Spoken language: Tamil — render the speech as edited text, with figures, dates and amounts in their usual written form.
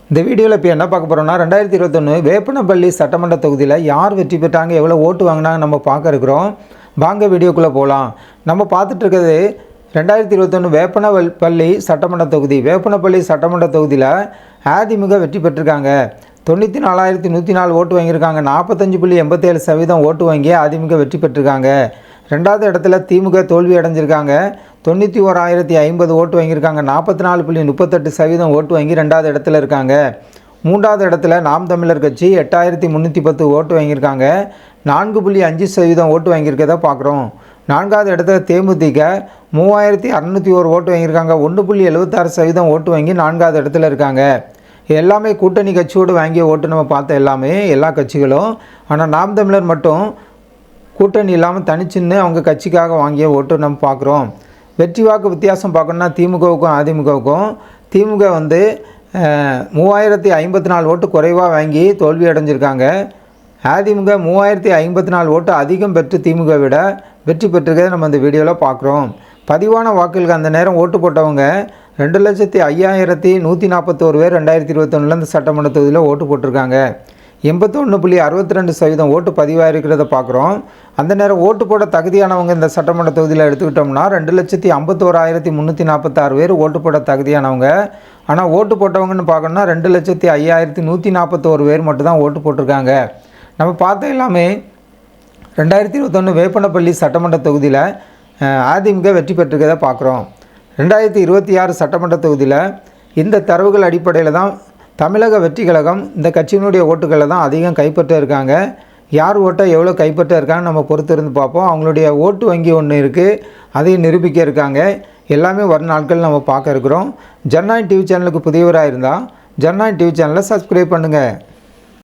இந்த வீடியோவில் இப்போ என்ன பார்க்க போகிறோம்னா 2021 வேப்பனப்பள்ளி சட்டமன்ற தொகுதியில் யார் வெற்றி பெற்றாங்க, எவ்வளோ ஓட்டு வாங்கினாங்க நம்ம பார்க்க இருக்கிறோம். வாங்க வீடியோக்குள்ளே போகலாம். நம்ம பார்த்துட்டு இருக்கிறது 2021 வேப்பனப்பள்ளி சட்டமன்ற தொகுதி. வேப்பனப்பள்ளி சட்டமன்ற தொகுதியில் அதிமுக வெற்றி பெற்றிருக்காங்க. 94,104 ஓட்டு வாங்கியிருக்காங்க. 45.87% ஓட்டு வாங்கி அதிமுக வெற்றி பெற்றிருக்காங்க. ரெண்டாவது இடத்துல திமுக தோல்வி அடைஞ்சிருக்காங்க. 91,050 ஓட்டு வாங்கியிருக்காங்க. 44.38% ஓட்டு வாங்கி ரெண்டாவது இடத்துல இருக்காங்க. மூன்றாவது இடத்துல நாம் தமிழர் கட்சி 8,310 ஓட்டு வாங்கியிருக்காங்க. 4.5% ஓட்டு வாங்கியிருக்கதை பார்க்குறோம். நான்காவது இடத்துல தேமுதிக 3,601 ஓட்டு வாங்கியிருக்காங்க. 1.76% ஓட்டு வாங்கி நான்காவது இடத்துல இருக்காங்க. எல்லாமே கூட்டணி கட்சியோடு வாங்கிய ஓட்டு நம்ம பார்த்த எல்லா கட்சிகளும். ஆனால் நாம் தமிழர் மட்டும் கூட்டணி இல்லாமல் தனிச்சின்னு அவங்க கட்சிக்காக வாங்கிய ஓட்டு நம்ம பார்க்குறோம். வெற்றி வாக்கு வித்தியாசம் பார்க்கணுன்னா திமுகவுக்கும் அதிமுகவுக்கும் திமுக 3,054 ஓட்டு குறைவாக வாங்கி தோல்வி அடைஞ்சிருக்காங்க. அதிமுக 3,054 ஓட்டு அதிகம் பெற்று திமுக விட வெற்றி பெற்றிருக்கிறத நம்ம இந்த வீடியோவில் பார்க்குறோம். பதிவான வாக்குகளுக்கு அந்த நேரம் ஓட்டு போட்டவங்க 2,05,141 பேர் 2021 இந்த சட்டமன்ற தொகுதியில் ஓட்டு போட்டிருக்காங்க. 81.62% ஓட்டு பதிவாக இருக்கிறத பார்க்குறோம். அந்த நேரம் ஓட்டு போட தகுதியானவங்க இந்த சட்டமன்ற தொகுதியில் எடுத்துக்கிட்டோம்னா 2,51,346 பேர் ஓட்டு போட தகுதியானவங்க. ஆனால் ஓட்டு போட்டவங்கன்னு பார்க்கணுன்னா 2,05,141 பேர் மட்டும்தான் ஓட்டு போட்டிருக்காங்க. நம்ம பார்த்த எல்லாமே 2021 வேப்பனப்பள்ளி சட்டமன்ற தொகுதியில் அதிமுக வெற்றி பெற்றிருக்கிறத பார்க்குறோம். 2026 சட்டமன்ற தொகுதியில் இந்த தரவுகள் அடிப்படையில் தான் தமிழக வெற்றி கழகம் இந்த கட்சியினுடைய ஓட்டுக்களை தான் அதிகம் கைப்பற்ற இருக்காங்க. யார் ஓட்டை எவ்வளோ கைப்பற்ற இருக்காங்கன்னு நம்ம பொறுத்து இருந்து பார்ப்போம். அவங்களுடைய ஓட்டு வங்கி ஒன்று இருக்குது, அதையும் நிரூபிக்க இருக்காங்க. எல்லாமே வரும் நாட்கள் நம்ம பார்க்க இருக்கிறோம். ஜனநாயகம் டிவி சேனலுக்கு புதியவராக இருந்தால் ஜனநாயகம் டிவி சேனலை சப்ஸ்கிரைப் பண்ணுங்கள்.